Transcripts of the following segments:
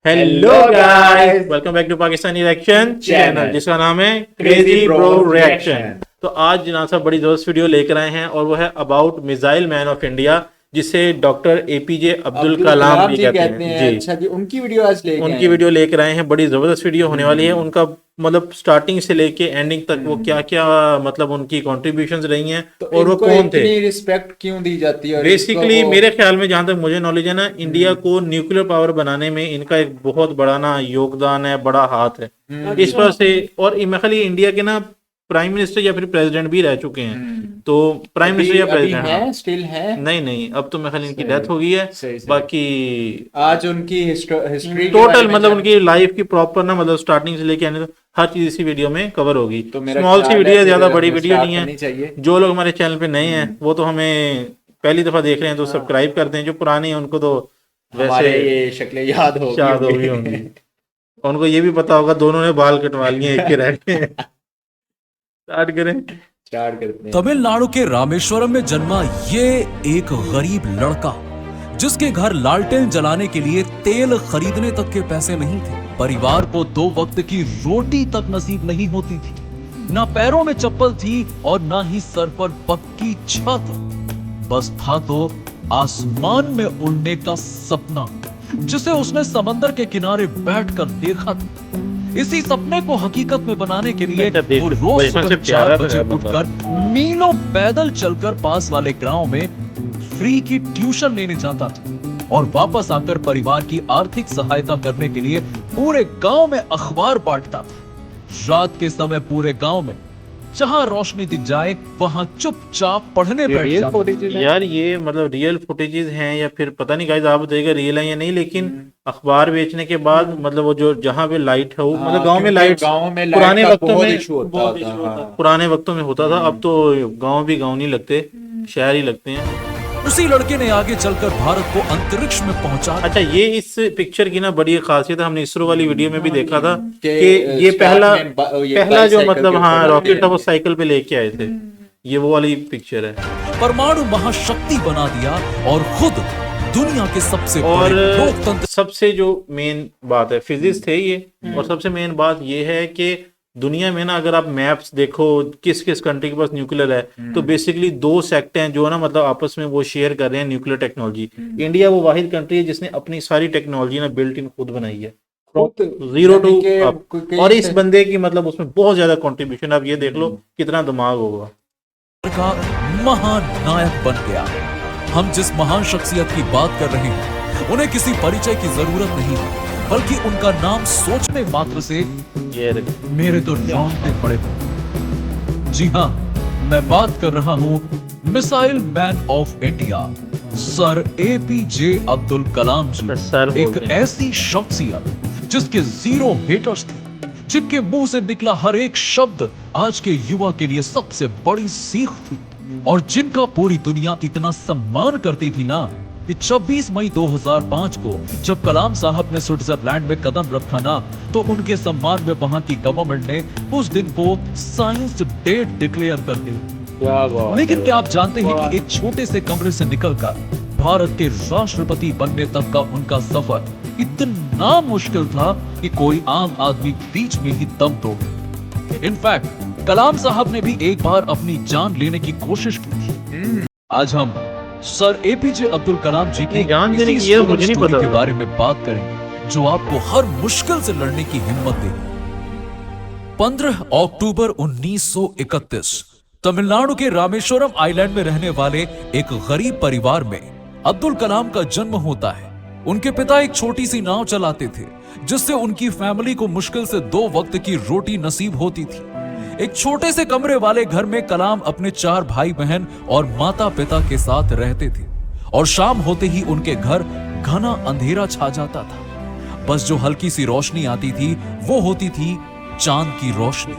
Hello guys, welcome back to Pakistani reaction channel जिसका नाम है क्रेजी ब्रो रिएक्शन। तो आज जनाब साहब बड़ी जबरदस्त वीडियो लेकर आए हैं और वो है about missile man of India, जिसे डॉक्टर एपीजे अब्दुल कलाम भी कहते हैं। जी अच्छा जी, उनकी वीडियो आज लेकर आए हैं। बड़ी जबरदस्त वीडियो होने वाली है। उनका मतलब स्टार्टिंग से लेके एंडिंग तक वो क्या क्या मतलब उनकी कंट्रीब्यूशंस रही हैं तो और वो कौन थे, रिस्पेक्ट क्यों दी जाती है। बेसिकली मेरे ख्याल में जहां तक मुझे नॉलेज है ना, इंडिया को न्यूक्लियर पावर बनाने में इनका एक बहुत बड़ा ना योगदान है, बड़ा हाथ है इस पर से। और खाली इंडिया के ना प्राइम मिनिस्टर या फिर प्रेसिडेंट भी रह चुके हैं। तो प्राइम मिनिस्टर या प्रेसिडेंट है, स्टिल है? नहीं, अब तो मैं खाली इनकी डेथ हो गई है। बाकी आज उनकी हिस्ट्री टोटल मतलब उनकी लाइफ की प्रॉपर ना मतलब स्टार्टिंग से लेके आने हर चीज इसी वीडियो में कवर होगी। तो स्मॉल सी वीडियो है, ज्यादा बड़ी वीडियो नहीं है। जो लोग हमारे चैनल पे नए हैं वो तो हमें पहली दफा देख रहे हैं तो सब्सक्राइब कर दें। जो पुराने हैं उनको तो वैसे ये शक्लें याद होगी होंगी। उनको ये भी पता होगा दोनों ने बाल कटवा लिए, एक के रह गए। स्टार्ट करते हैं। तमिलनाडु के रामेश्वरम में जन्मा ये एक गरीब लड़का, जिसके घर लालटेन जलाने के लिए तेल खरीदने तक के पैसे नहीं थे। परिवार को 2 वक्त की रोटी तक नसीब नहीं होती थी। ना पैरों में चप्पल थी और ना ही सर पर पक्की छत। बस था तो आसमान में उड़ने का सपना, जिसे उसने समंदर के किनारे बैठकर देखा था। इसी सपने को हकीकत में बनाने के लिए वो रोज सुबह 4 बजे उठकर मीलों पैदल चलकर पास वाले गांव में फ्री की ट्यूशन लेने जाता था और वापस आकर परिवार की आर्थिक सहायता करने के लिए पूरे गांव में अखबार बांटता था। रात के समय पूरे गांव में जहां रोशनी दिख जाए वहां चुपचाप पढ़ने बैठ जाता। यार ये मतलब रियल फुटेजेस हैं या फिर पता नहीं गाइस, आप बताइएगा रियल है या नहीं। लेकिन अखबार बेचने के बाद मतलब वो जो जहां पे लाइट है वो मतलब गांव में लाइट पुराने वक्तों में होता था। अब तो गांव भी गांव नहीं लगते, शहर ही लगते हैं। उसी लड़के ने आगे चलकर भारत को अंतरिक्ष में पहुंचा। अच्छा, ये इस पिक्चर की ना बड़ी खासियत है। हमने इसरो वाली वीडियो में भी देखा था कि ये पहला जो मतलब रॉकेट था वो साइकिल पे लेके आए थे। ये वो वाली पिक्चर है। परमाणु महाशक्ति बना दिया और खुद दुनिया के सबसे और बड़े लोकतंत्र। सबसे जो मेन बात है, फिजिक्स थे ये। और सबसे मेन बात ये है कि दुनिया में ना अगर आप मैप्स देखो किस किस कंट्री के पास न्यूक्लियर है, तो बेसिकली 2 सेक्टर हैं जो ना मतलब आपस में वो शेयर कर रहे हैं न्यूक्लियर टेक्नोलॉजी। इंडिया वो वाहिद कंट्री है जिसने अपनी सारी टेक्नोलॉजी ना बिल्ट इन खुद बनाई है, 0 टू अप। और इस बंदे की मतलब उसमें बहुत ज्यादा कंट्रीब्यूशन। आप ये देख लो कितना दिमाग होगा। का महान नायक बन गया। हम जिस महान शख्सियत की बात कर रहे हैं उन्हें किसी परिचय की जरूरत नहीं है, बल्कि उनका नाम सोचने मात्र से मेरे तो रोंगटे पड़े। जी हाँ, मैं बात कर रहा हूँ missile man of India, sir APJ Abdul Kalam ji. एक ऐसी शख्सियत जिसके 0 हेटर्स थे, जिनके मुंह से निकला हर एक शब्द आज के युवा के लिए सबसे बड़ी सीख थी, और जिनका पूरी दुनिया इतना सम्मान करती थी ना कि 26 मई 2005 को जब कलाम साहब ने स्विट्जरलैंड में कदम रखा ना, तो उनके सम्मान में वहां की गवर्नमेंट ने उस दिन को साइंस डे डिक्लेयर कर दिया। लेकिन क्या आप जानते हैं कि एक छोटे से कमरे से निकलकर भारत के राष्ट्रपति बनने तक का उनका सफर इतना मुश्किल था कि कोई आम आदमी बीच में ही दम तोड़ गया। इनफैक्ट कलाम साहब ने भी एक बार अपनी जान लेने की कोशिश की थी। आज हम सर एपीजे अब्दुल कलाम जी की जान देने की ये मुझे नहीं पता के बारे में बात करेंगे, जो आपको हर मुश्किल से लड़ने की हिम्मत देगी। 15 अक्टूबर 1931 तमिलनाडु के रामेश्वरम आइलैंड में रहने वाले एक गरीब परिवार में अब्दुल कलाम का जन्म होता है। उनके पिता एक छोटी सी नाव चलाते थे, जिससे उनकी फैमिली को मुश्किल से 2 वक्त की रोटी नसीब होती थी। एक छोटे से कमरे वाले घर में कलाम अपने 4 भाई बहन और माता पिता के साथ रहते थे, और शाम होते ही उनके घर घना अंधेरा छा जाता था। बस जो हल्की सी रोशनी आती थी वो होती थी चांद की रोशनी,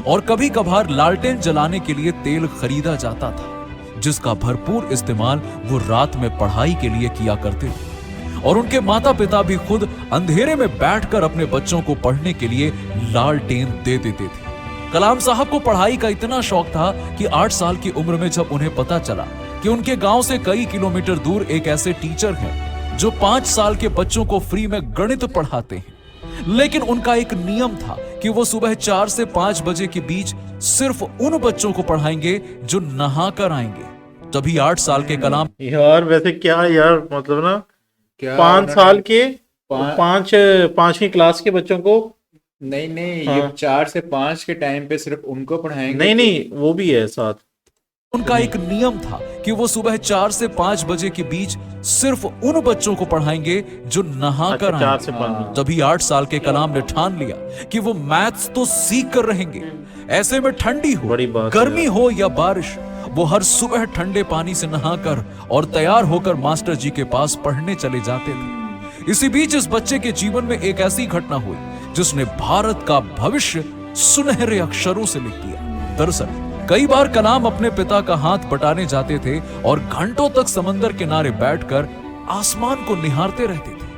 और कभी कभार लालटेन जलाने के लिए तेल खरीदा जाता था, जिसका भरपूर इस्तेमाल वो रात में पढ़ाई के लिए किया करते थे। और उनके माता पिता भी खुद अंधेरे में बैठकर अपने बच्चों को पढ़ने के लिए लालटेन दे देते थे। कलाम साहब को पढ़ाई का इतना शौक था कि 8 साल की उम्र में जब उन्हें पता चला कि उनके गांव से कई किलोमीटर दूर एक ऐसे टीचर हैं जो 5 साल के बच्चों को फ्री में गणित पढ़ाते हैं। लेकिन उनका एक नियम था कि वो सुबह 4 से 5 बजे के बीच सिर्फ उन बच्चों को पढ़ाएंगे जो नहा कर आएंगे। तभी 8 साल के कलाम यार वैसे क्या यार, मतलब ना क्या 5 साल के पाँच- 5वीं क्लास के बच्चों को, नहीं हाँ। ये 4 से 5 के टाइम पे सिर्फ उनको पढ़ाएंगे। नहीं वो भी है साथ। उनका एक नियम था कि वो सुबह 4 से 5 बजे के बीच सिर्फ उन बच्चों को पढ़ाएंगे जो नहा कर अच्छा, 4 आएंगे। से 5। तभी 8 साल के कलाम ने ठान लिया कि वो मैथ्स तो सीख कर रहेंगे। ऐसे में ठंडी हो, बड़ी बात है गर्मी हो या बारिश, वो हर सुबह ठंडे पानी से नहाकर और तैयार होकर मास्टर जी के पास पढ़ने चले जाते थे। इसी बीच इस बच्चे के जीवन में एक ऐसी घटना हुई जिसने भारत का भविष्य सुनहरे अक्षरों से लिख दिया। दरअसल कई बार कलाम अपने पिता का हाथ बटाने जाते थे और घंटों तक समंदर किनारे बैठकर आसमान को निहारते रहते थे।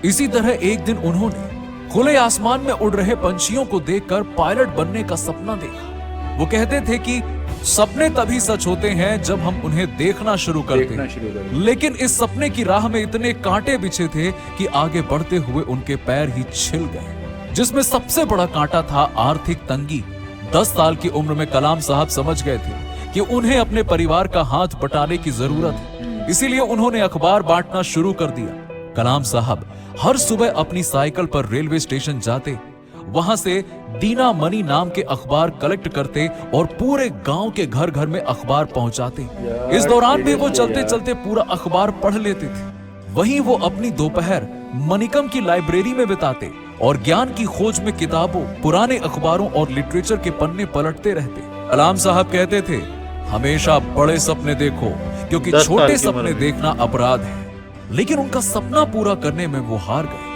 इसी तरह एक दिन उन्होंने खुले आसमान में उड़ रहे पंछियों को देखकर पायलट बनने का सपना देखा। वो कहते थे कि सपने तभी सच होते हैं जब हम उन्हें देखना शुरू करते हैं। लेकिन इस सपने की राह में इतने कांटे बिछे थे कि आगे बढ़ते हुए उनके पैर ही छिल गए, जिसमें सबसे बड़ा कांटा था आर्थिक तंगी। 10 साल की उम्र में कलाम साहब समझ गए थे कि उन्हें अपने परिवार का हाथ बटाने की जरूरत है, इसीलिए उन्होंने अखबार बांटना शुरू कर दिया। कलाम साहब हर सुबह अपनी साइकिल पर रेलवे स्टेशन जाते, वहां से दीना मनी नाम के अखबार कलेक्ट करते और पूरे गांव के घर घर में अखबार पहुंचाते। इस दौरान भी वो चलते चलते पूरा अखबार पढ़ लेते थे। वहीं वो अपनी दोपहर मनिकम की लाइब्रेरी में बिताते और ज्ञान की खोज में किताबों, पुराने अखबारों और लिटरेचर के पन्ने पलटते रहते। कलाम साहब कहते थे, हमेशा बड़े सपने देखो क्योंकि 10 साल छोटे की सपने उम्र में। देखना अपराध है। लेकिन उनका सपना पूरा करने में वो हार गए।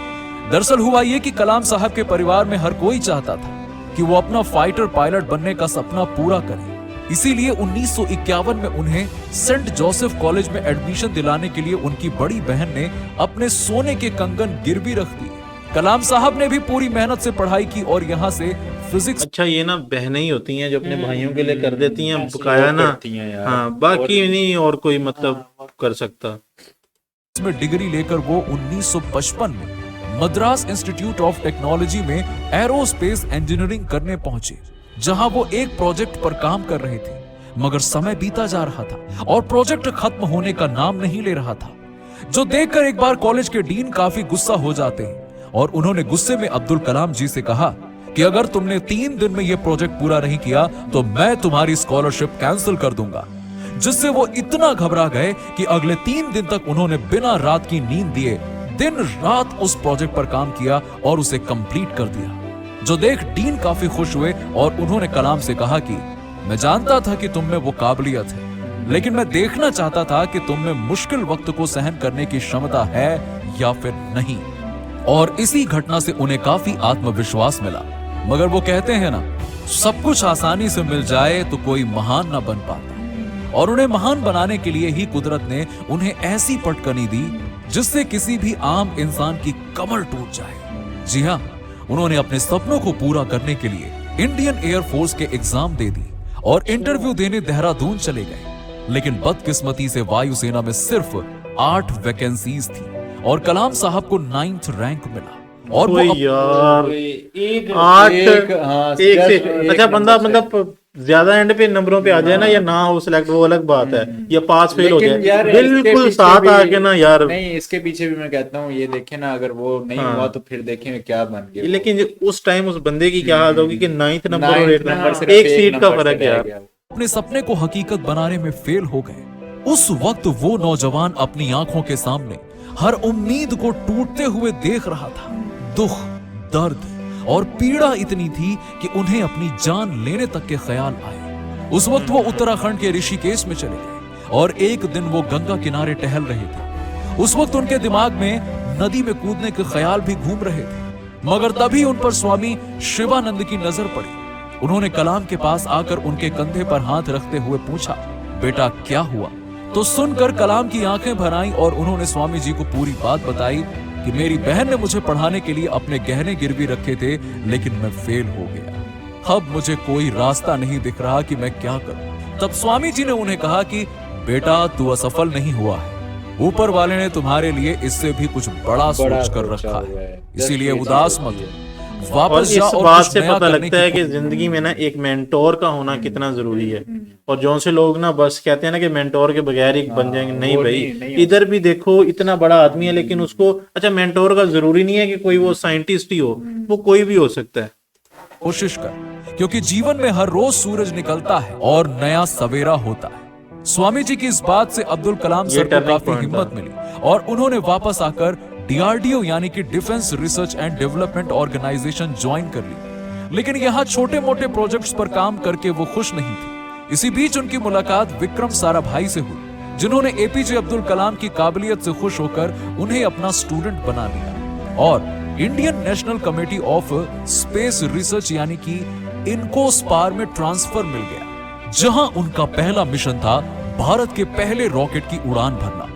दरअसल हुआ ये कि कलाम साहब के परिवार में हर कोई चाहता था कि वो अपना फाइटर पायलट बनने का सपना पूरा करे। इसीलिए 1951 में उन्हें सेंट जोसेफ कॉलेज में एडमिशन दिलाने के लिए उनकी बड़ी बहन ने अपने सोने के कंगन गिरवी रख दिए। कलाम साहब ने भी पूरी मेहनत से पढ़ाई की और यहाँ से फिजिक्स अच्छा, ये ना बहनें ही होती हैं जो अपने भाइयों के लिए कर देती हैं ऐसे बकाया लोग ना। करती हैं यार। हाँ, बाकी नहीं और कोई मतलब कर सकता। में डिग्री लेकर वो 1955 में मद्रास इंस्टीट्यूट ऑफ टेक्नोलॉजी में एरोस्पेस इंजीनियरिंग करने पहुंचे, जहां वो एक प्रोजेक्ट पर काम कर रहे थे। मगर समय बीता जा रहा था और प्रोजेक्ट खत्म होने का नाम नहीं ले रहा था, जो देखकर एक बार कॉलेज के डीन काफी गुस्सा हो जाते हैं और उन्होंने गुस्से में अब्दुल कलाम जी से कहा कि अगर तुमने 3 दिन में यह प्रोजेक्ट पूरा नहीं किया तो मैं तुम्हारी स्कॉलरशिप कैंसिल कर दूंगा। जिससे वो इतना घबरा गए कि अगले 3 दिन तक उन्होंने बिना रात की नींद दिए दिन रात उस प्रोजेक्ट पर काम किया और उसे कंप्लीट कर दिया। जो देख डीन काफी खुश हुए और उन्होंने कलाम से कहा कि मैं जानता था कि तुम में वो काबिलियत है, लेकिन मैं देखना चाहता था कि तुम में मुश्किल वक्त को सहन करने की क्षमता है या फिर नहीं। और इसी घटना से उन्हें काफी आत्मविश्वास मिला। मगर वो कहते हैं ना, सब कुछ आसानी से मिल जाए तो कोई महान ना बन पाता, और उन्हें महान बनाने के लिए ही कुदरत ने उन्हें ऐसी पटकनी दी जिससे किसी भी आम इंसान की कमर टूट जाए। जी हाँ, उन्होंने अपने सपनों को पूरा करने के लिए इंडियन एयरफोर्स के एग्जाम दे दी और इंटरव्यू देने देहरादून चले गए। लेकिन बदकिस्मती से वायुसेना में सिर्फ 8 वैकेंसीज थी और कलाम साहब को 9th रैंक मिला। और वो यार एक 8 हाँ, एक just से एक अच्छा बंदा नंबर से। मतलब ज्यादा एंड पे नंबरों पे आ जाए ना या ना हो सिलेक्ट, वो अलग बात है, या पास फेल हो लेकिन जाए यार इसके बिल्कुल पीछे साथ भी- आके ना यार। नहीं, इसके पीछे भी मैं कहता हूँ ये देखे ना, अगर वो नहीं हाँ। हुआ तो फिर देखें क्या बन गया। लेकिन उस टाइम उस बंदे की क्या हालत होगी कि 9th नंबर और 8th नंबर नंबर, एक सीट का फर्क है यार। अपने सपने को हकीकत बनाने में फेल हो गए। उस वक्त वो नौजवान अपनी आंखों के सामने हर उम्मीद को टूटते हुए देख रहा था। दुख, दर्द और पीड़ा इतनी थी कि उन्हें अपनी जान लेने तक के ख्याल आए। उस वक्त वो उत्तराखंड के ऋषिकेश में चले गए और एक दिन वो गंगा किनारे टहल रहे थे। उस वक्त उनके दिमाग में नदी में कूदने के ख्याल भी घूम रहे थे। मगर तभी उन पर स्वामी शिवानंद की नजर पड़ी। उन्होंने कलाम के पास आकर उनके कंधे पर हाथ रखते हुए पूछा, बेटा क्या हुआ? तो सुनकर कलाम की आंखें भर आईं और उन्होंने स्वामी जी को पूरी बात बताई कि मेरी बहन ने मुझे पढ़ाने के लिए अपने गहने गिरवी रखे थे, लेकिन मैं फेल हो गया। अब मुझे कोई रास्ता नहीं दिख रहा कि मैं क्या करूं। तब स्वामी जी ने उन्हें कहा कि बेटा तू असफल नहीं हुआ है, ऊपर वाले ने तुम्हारे लिए इससे भी कुछ बड़ा सोच कर सोचा रखा हुआ है, है। इसीलिए Just उदास wait मत for हो। और वापस इस जा और बात कुछ से नया पता करने लगता है की कि जिंदगी में ना एक मेंटोर का होना कितना जरूरी है। और जौन से लोग ना बस कहते हैं ना कि मेंटोर के बगैर ही बन जाएंगे, नहीं वो भाई, नहीं इधर भी देखो इतना बड़ा आदमी है लेकिन उसको, अच्छा मेंटोर का जरूरी नहीं है कि कोई वो साइंटिस्ट ही हो, वो कोई भी हो सकता है। कोशिश कर, क्योंकि जीवन में हर रोज सूरज निकलता है और नया सवेरा होता है। स्वामी जी की इस बात से अब्दुल कलाम ये सर को turning काफी point हिम्मत था। मिली और उन्होंने वापस आकर डीआरडीओ यानी कि defence research and development organisation join कर ली। लेकिन यहाँ छोटे मोटे प्रोजेक्ट्स पर काम करके वो खुश नहीं थे। इसी बीच उनकी मुलाकात विक्रम साराभाई से हुई, जिन्होंने एपीजे अब्दुल कलाम की काबिलियत से खुश होकर उन्हें अपना स्टूडेंट बना लिया और Indian national committee of space research यानी कि इनकोस्पार में ट्रांसफर मिल गया, जहां उनका पहला मिशन था भारत के पहले रॉकेट की उड़ान भरना।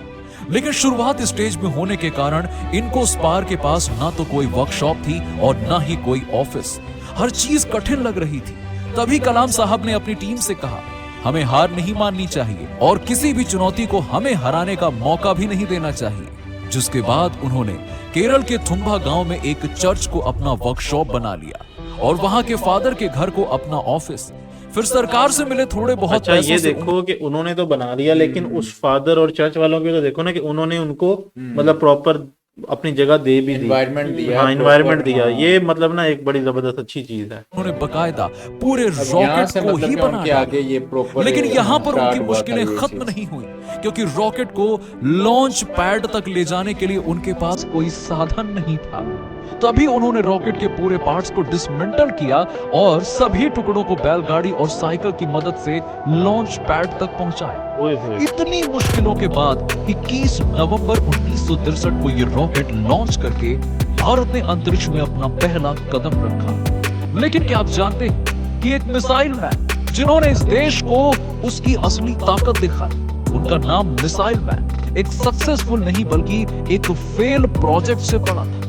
लेकिन शुरुआत स्टेज में होने के कारण इनकोस्पार के पास ना तो कोई वर्कशॉप थी और ना ही कोई ऑफिस। हर चीज कठिन लग रही थी। तभी कलाम साहब ने अपनी टीम से कहा, हमें हार नहीं माननी चाहिए और किसी भी चुनौती को हमें हराने का मौका भी नहीं देना चाहिए। जिसके बाद उन्होंने केरल के थुम्बा गांव में एक चर्च को अपना वर्कशॉप बना लिया और वहां के फादर के घर को अपना ऑफिस। फिर सरकार से मिले थोड़े बहुत अच्छा पैसों ये से देखो कि उन्होंने तो बना लिया, लेकिन उस फादर और चर्च वालों के तो देखो ना कि उन्होंने उनको मतलब प्रॉपर अपनी जगह दे भी दी, एनवायरनमेंट दिया, हाँ एनवायरमेंट proper, दिया। हाँ। ये मतलब ना एक बड़ी जबरदस्त अच्छी चीज है। उन्होंने बकायदा पूरे अब यहाँ रॉकेट से को मतलब ही कि बना उनके डाला। आगे ये प्रॉपर लेकिन यहाँ पर start उनकी हुआ था मुश्किलें ये खत्म चीज। नहीं हुई, क्योंकि रॉकेट को लॉन्च पैड तक ले जाने के लिए उनके पास कोई साधन नहीं था। तभी उन्होंने रॉकेट के पूरे पार्ट्स को डिसमेंटल किया और सभी टुकड़ों को बैलगाड़ी और साइकिल की मदद से लॉन्च पैड तक पहुंचाया। ओए होए। इतनी मुश्किलों के बाद 21 नवंबर 1963 को ये रॉकेट लॉन्च करके भारत ने अंतरिक्ष में अपना पहला कदम रखा। लेकिन क्या आप जानते हैं कि एक मिसाइल मैन जिन्होंने इस देश को उसकी असली ताकत दिखाई, उनका नाम मिसाइल मैन एक सक्सेसफुल नहीं बल्कि एक फेल प्रोजेक्ट से पड़ा था।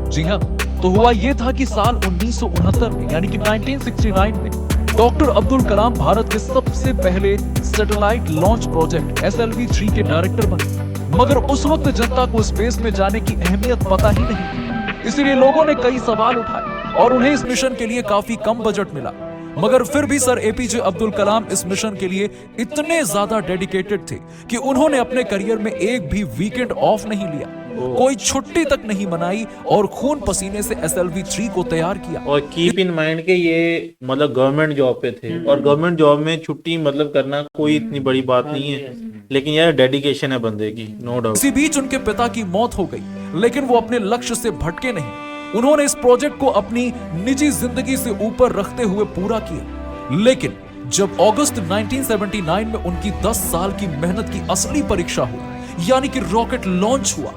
जी हाँ, तो हुआ यह था कि साल 1969 में यानी कि 1969 में डॉक्टर अब्दुल कलाम भारत के सबसे पहले सैटेलाइट लॉन्च प्रोजेक्ट SLV-3 के डायरेक्टर बने। मगर उस वक्त जनता को स्पेस में जाने की अहमियत पता ही नहीं थी, इसलिए लोगों ने कई सवाल उठाए और उन्हें इस मिशन के लिए काफी कम बजट मिला। मगर फिर भी सर एपीजे अब्दुल कलाम इस मिशन के लिए इतने ज्यादा डेडिकेटेड थे कि उन्होंने अपने करियर में एक भी वीकेंड ऑफ नहीं लिया, कोई छुट्टी तक नहीं मनाई और खून पसीने से SLV-3 को तैयार किया। और कीप इन माइंड के ये मतलब गवर्नमेंट जॉब पे थे और गवर्नमेंट जॉब में छुट्टी मतलब करना कोई इतनी बड़ी बात नहीं है, लेकिन यार डेडिकेशन है बंदे की, नो डाउट। इसी बीच उनके पिता की मौत हो गई, लेकिन वो अपने लक्ष्य से भटके नहीं। उन्होंने इस प्रोजेक्ट को अपनी निजी जिंदगी से ऊपर रखते हुए पूरा किया। लेकिन जब अगस्त 1979 में उनकी 10 साल की मेहनत की असली परीक्षा हुई, यानी कि रॉकेट लॉन्च हुआ,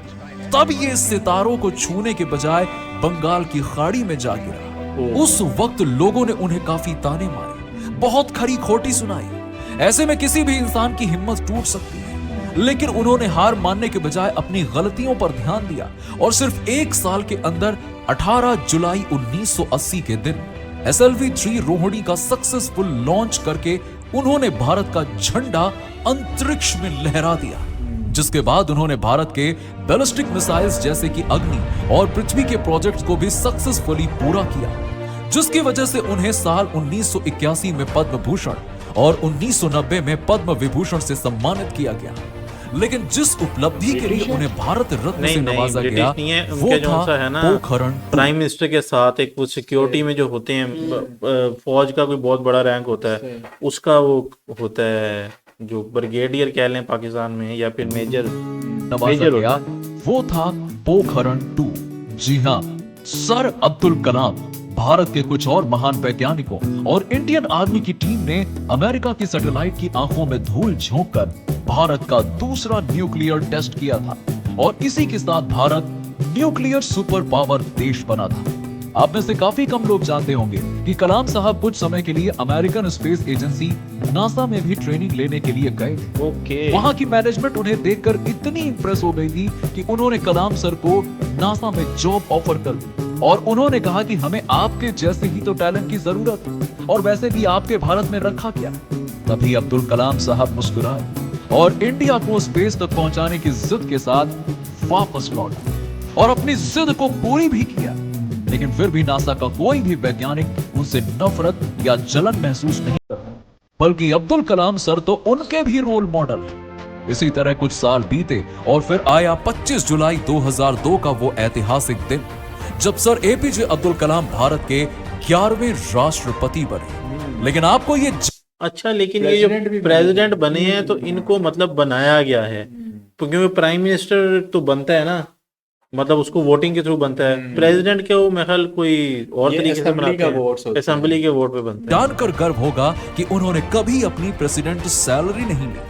तब ये सितारों को छूने के बजाय बंगाल की खाड़ी में जा गिरा। उस वक्त लोगों ने उन्हें काफी ताने मारे, बहुत खरी खोटी सुनाई। ऐसे में किसी भी इंसान की हिम्मत टूट सकती है, लेकिन उन्होंने हार मानने के बजाय अपनी गलतियों पर ध्यान दिया और सिर्फ एक साल के अंदर 18 जुलाई 1980 के दिन SLV-3 रोहिणी का सक्सेसफुल लॉन्च करके उन्होंने भारत का झंडा अंतरिक्ष में लहरा दिया। जिसके बाद उन्होंने भारत के बैलिस्टिक मिसाइल्स जैसे कि अग्नि और पृथ्वी के प्रोजेक्ट्स को भी सक्सेसफुली पूरा किया, जिसकी वजह से उन्हें साल 1981 में पद्म भूषण और 1990 में पद्म विभूषण से सम्मानित किया गया। लेकिन जिस उपलब्धि के लिए उन्हें भारत रत्न से नवाजा गया वो था पोखरण। प्राइम मिनिस्टर के साथ एक वो सिक्योरिटी में जो होते हैं, फौज का कोई बहुत बड़ा रैंक होता है, उसका वो होता है जो ब्रिगेडियर कह लें पाकिस्तान में, या फिर मेजर नवाजा गया, वो था पोखरण 2। जी हाँ, सर अब्दुल कलाम, भारत के कुछ और महान वैज्ञानिकों और इंडियन आर्मी की टीम ने अमेरिका की सैटेलाइट की आंखों में धूल झोंककर भारत का दूसरा न्यूक्लियर टेस्ट किया था और इसी के साथ भारत न्यूक्लियर सुपर पावर देश बना था। आप में से काफी कम लोग जानते होंगे कि कलाम साहब कुछ समय के लिए अमेरिकन स्पेस एजेंसी नासा में भी ट्रेनिंग लेने के लिए गए थे। ओके। वहां की मैनेजमेंट उन्हें देखकर इतनी इंप्रेस हो गई थी कि उन्होंने कलाम सर को नासा में जॉब ऑफर कर दी और उन्होंने कहा कि हमें आपके जैसे ही तो टैलेंट की जरूरत है और वैसे भी आपके भारत में रखा क्या। तभी अब्दुल कलाम साहब मुस्कुराए और इंडिया को स्पेस तक पहुंचाने की जिद के साथ वापस लौटा और अपनी जिद को पूरी भी किया। लेकिन फिर भी नासा का कोई भी वैज्ञानिक उनसे नफरत या जलन महसूस नहीं करता, बल्कि अब्दुल कलाम सर तो उनके भी रोल मॉडल हैं। इसी तरह कुछ साल बीते और फिर आया 25 जुलाई 2002 का वो ऐतिहासिक दिन जब सर एपीजे अब्दुल कलाम भारत के 11वें राष्ट्रपति बने। लेकिन आपको ये अच्छा, लेकिन ये जो President भी प्रेसिडेंट बने हैं तो इनको मतलब बनाया गया है, क्योंकि प्राइम मिनिस्टर तो बनता है ना, मतलब उसको वोटिंग के थ्रू बनता है। प्रेसिडेंट के वो मेरे ख्याल कोई और ये तरीके से assembly बनाते का हैं, votes होते हैं। असेंबली के वोट पे बनता है। जानकर गर्व होगा कि उन्होंने कभी अपनी प्रेसिडेंट सैलरी नहीं ली,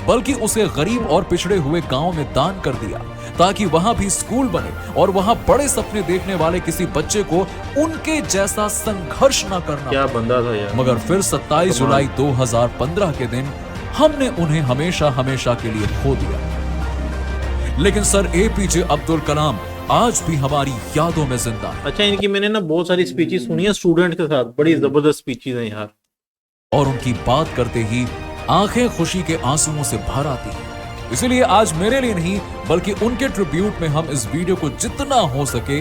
बल्कि उसे गरीब और पिछड़े हुए गांव में दान कर दिया ताकि वहां भी स्कूल बने और वहां बड़े सपने देखने वाले किसी बच्चे को उनके जैसा संघर्ष ना करना क्या पड़े। बंदा था यार। मगर फिर 27 जुलाई 2015 के दिन हमने उन्हें हमेशा हमेशा के लिए खो दिया। लेकिन सर एपीजे अब्दुल कलाम आज भी हमारी यादों में जिंदा है अच्छा, इनकी मैंने ना बहुत सारी स्पीचेस सुनी है स्टूडेंट के साथ, बड़ी जबरदस्त स्पीचेस हैं यार। और उनकी बात करते ही आंखें खुशी के आंसुओं से भर आती हैं। इसीलिए आज मेरे लिए नहीं बल्कि उनके ट्रिब्यूट में हम इस वीडियो को जितना हो सके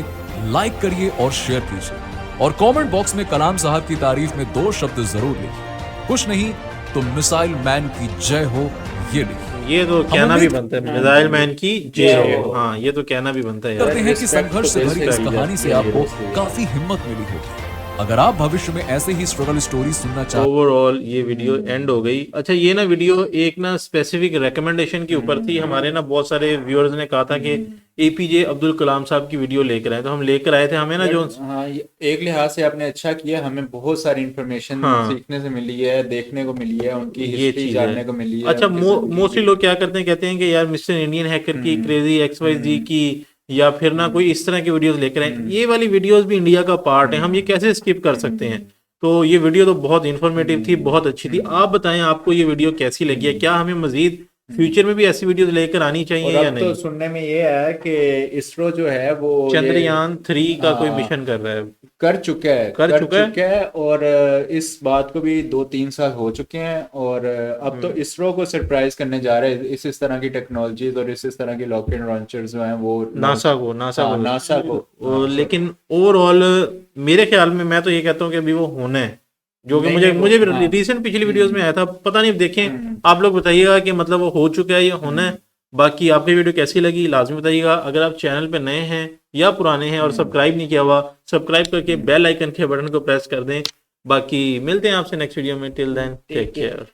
लाइक करिए और शेयर कीजिए और कमेंट बॉक्स में कलाम साहब की तारीफ में 2 शब्द जरूर लिखिए। कुछ नहीं तो मिसाइल मैन की जय हो ये लिखिए। ये तो कहना भी बनता है, मिसाइल मैन की जय हो। हाँ, ये तो कहना भी बनता है करते यार। हैं कि संघर्ष से भरी इस कहानी से आपको काफी हिम्मत मिली होगी। अगर आप भविष्य में ऐसे ही स्ट्रगल स्टोरी सुनना चाहते ओवरऑल ये वीडियो एंड हो गई। अच्छा, ये ना वीडियो एक ना स्पेसिफिक रिकमेंडेशन के ऊपर थी। हमारे ना बहुत सारे व्यूअर्स ने कहा था कि एपीजे अब्दुल कलाम साहब की वीडियो लेकर आए, तो हम लेकर आए थे। हमें ना जो हाँ, एक लिहाज से आपने अच्छा किया, हमें बहुत सारी इंफॉर्मेशन हाँ। सीखने से मिली है, देखने को मिली है, उनकी ये हिस्ट्री चीज जानने है। को मिली है। अच्छा, उनकी जिंदगी मोस्टली लोग क्या करते हैं, कहते हैं कि यार मिस्टर इंडियन हैकर की, क्रेजी XYZ की, या फिर ना कोई इस तरह की वीडियोस लेकर आए। ये वाली वीडियोस भी इंडिया का पार्ट है, हम ये कैसे स्किप कर सकते हैं। तो ये वीडियो तो बहुत इन्फॉर्मेटिव थी, बहुत अच्छी थी। आप बताएं आपको ये वीडियो कैसी लगी है, क्या हमें मजीद फ्यूचर में भी ऐसी वीडियोस लेकर आनी चाहिए और या अब तो नहीं। सुनने में ये है कि इसरो जो है वो ये चंद्रयान 3 का कोई हाँ। मिशन कर रहा है। कर चुका है कर चुका है? और इस बात को भी 2-3 साल हो चुके हैं और अब तो इसरो को सरप्राइज करने जा रहे हैं इस तरह की टेक्नोलॉजीज और इस तरह की रॉकेट लॉन्चर्स जो हैं वो नासा हाँ, नासा को लेकिन ओवरऑल मेरे ख्याल में मैं तो ये कहता हूँ कि अभी वो होना है, जो कि नहीं, मुझे नहीं, मुझे भी हाँ। रिसेंट पिछली वीडियोस में आया था, पता नहीं, देखें आप लोग बताइएगा कि मतलब वो हो चुका है या होना है। बाकी आपकी वीडियो कैसी लगी लाजमी बताइएगा। अगर आप चैनल पे नए हैं या पुराने हैं और सब्सक्राइब नहीं किया हुआ, सब्सक्राइब करके बेल आइकन के बटन को प्रेस कर दें। बाकी मिलते हैं आपसे नेक्स्ट वीडियो में। Till then take care.